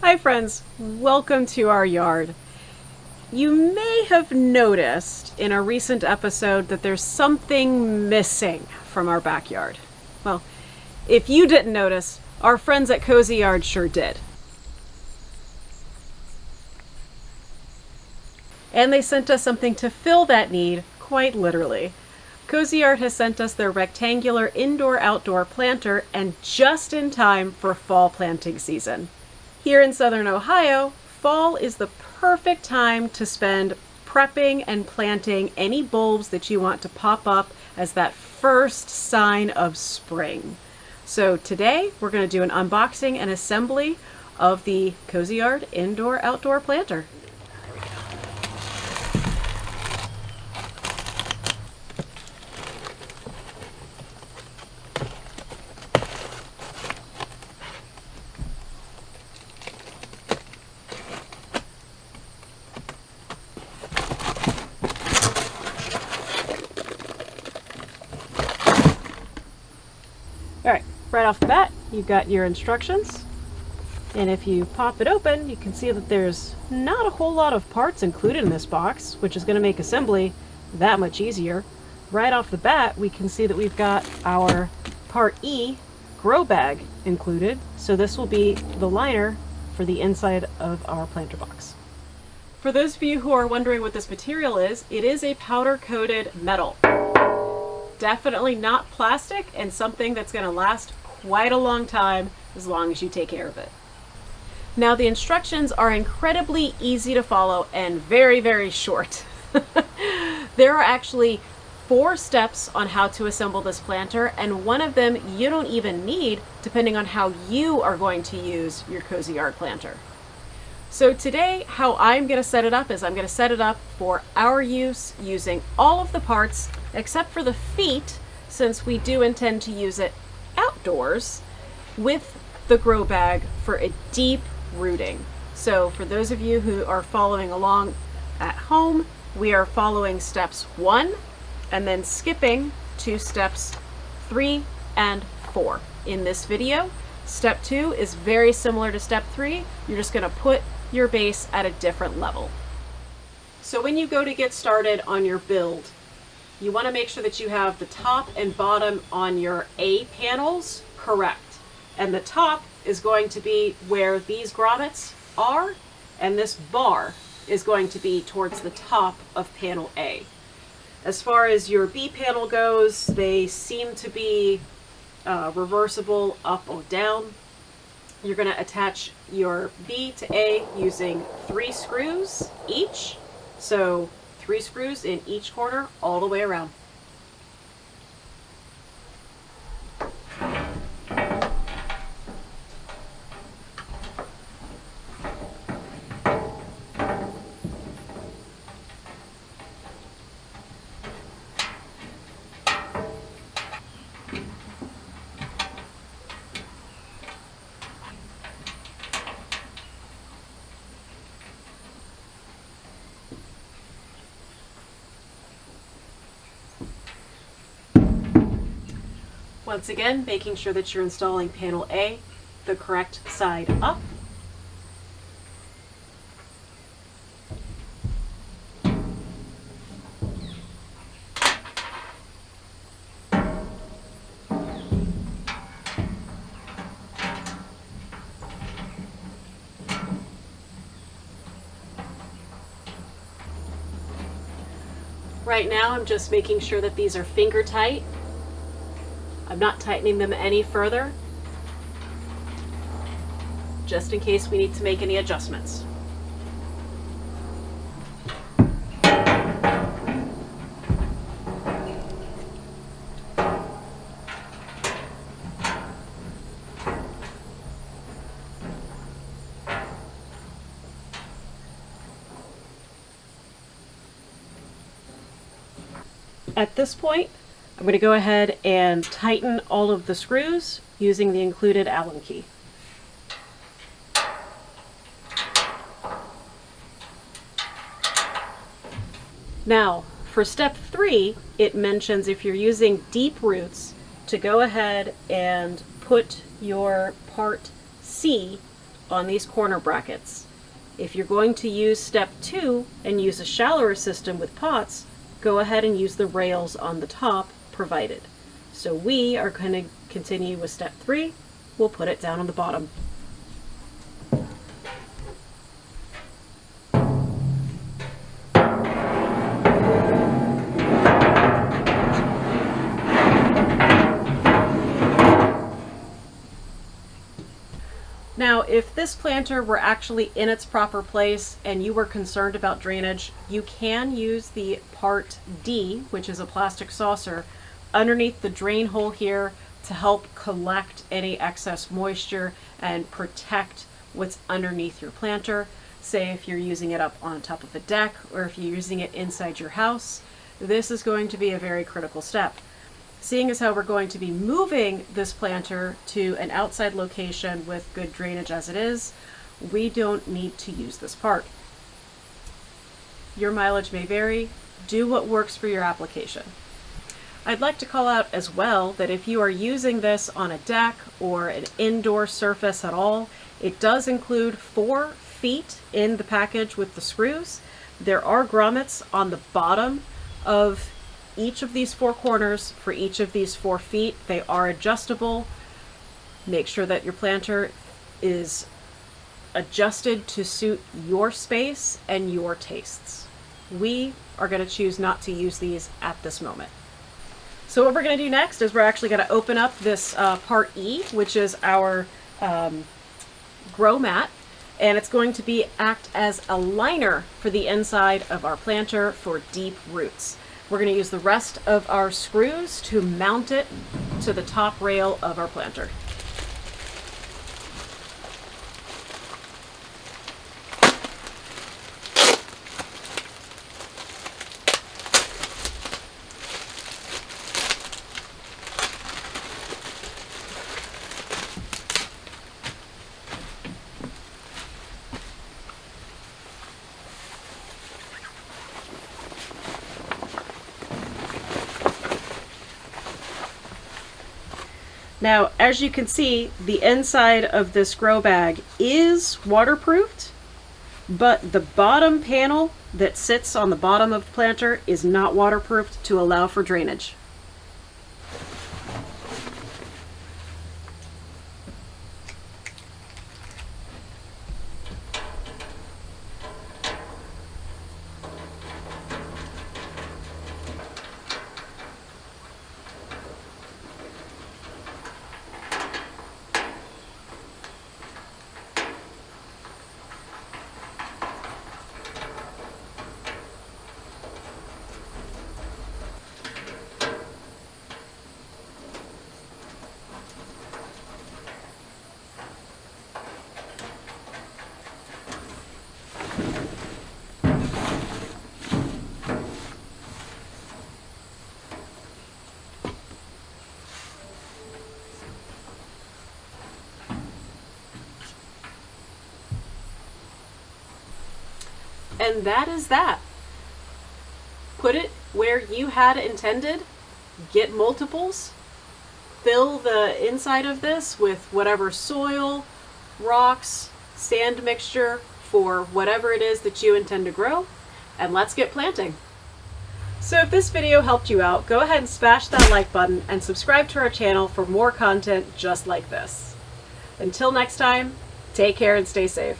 Hi friends, welcome to our yard. You may have noticed in a recent episode that there's something missing from our backyard. Well, if you didn't notice, our friends at Kozyard sure did. And they sent us something to fill that need, quite literally. Kozyard has sent us their rectangular indoor-outdoor planter, and just in time for fall planting season. Here in southern Ohio, fall is the perfect time to spend prepping and planting any bulbs that you want to pop up as that first sign of spring. So today we're going to do an unboxing and assembly of the Kozyard indoor-outdoor planter. Alright, right off the bat, you've got your instructions, and if you pop it open, you can see that there's not a whole lot of parts included in this box, which is going to make assembly that much easier. Right off the bat, we can see that we've got our Part E grow bag included, so this will be the liner for the inside of our planter box. For those of you who are wondering what this material is, it is a powder-coated metal. Definitely not plastic, and something that's going to last quite a long time as long as you take care of it. Now the instructions are incredibly easy to follow and very, very short. There are actually 4 steps on how to assemble this planter, and one of them you don't even need depending on how you are going to use your Kozyard planter. So today, how I'm going to set it up is I'm going to set it up for our use using all of the parts except for the feet, since we do intend to use it outdoors with the grow bag for a deep rooting. So for those of you who are following along at home, we are following steps 1 and then skipping to steps 3 and 4 in this video. Step 2 is very similar to step 3. You're just going to put your base at a different level. So when you go to get started on your build, you want to make sure that you have the top and bottom on your A panels correct. And the top is going to be where these grommets are, and this bar is going to be towards the top of panel A. As far as your B panel goes, they seem to be reversible up or down. You're going to attach your B to A using 3 screws each. So 3 screws in each corner all the way around. Once again, making sure that you're installing panel A the correct side up. Right now, I'm just making sure that these are finger tight. I'm not tightening them any further, just in case we need to make any adjustments. At this point, I'm going to go ahead and tighten all of the screws using the included Allen key. Now, for step 3, it mentions if you're using deep roots to go ahead and put your part C on these corner brackets. If you're going to use step 2 and use a shallower system with pots, go ahead and use the rails on the top provided. So we are going to continue with step 3. We'll put it down on the bottom. Now, if this planter were actually in its proper place and you were concerned about drainage, you can use the part D, which is a plastic saucer, underneath the drain hole here to help collect any excess moisture and protect what's underneath your planter. Say if you're using it up on top of a deck or if you're using it inside your house, this is going to be a very critical step. Seeing as how we're going to be moving this planter to an outside location with good drainage as it is, we don't need to use this part. Your mileage may vary. Do what works for your application. I'd like to call out as well that if you are using this on a deck or an indoor surface at all, it does include 4 feet in the package with the screws. There are grommets on the bottom of each of these 4 corners for each of these 4 feet. They are adjustable. Make sure that your planter is adjusted to suit your space and your tastes. We are going to choose not to use these at this moment. So what we're going to do next is we're actually going to open up this part E, which is our grow mat, and it's going to act as a liner for the inside of our planter for deep roots. We're going to use the rest of our screws to mount it to the top rail of our planter. Now, as you can see, the inside of this grow bag is waterproofed, but the bottom panel that sits on the bottom of the planter is not waterproofed to allow for drainage. And that is that. Put it where you had intended, get multiples, fill the inside of this with whatever soil, rocks, sand mixture for whatever it is that you intend to grow, and let's get planting. So if this video helped you out, go ahead and smash that like button and subscribe to our channel for more content just like this. Until next time, take care and stay safe.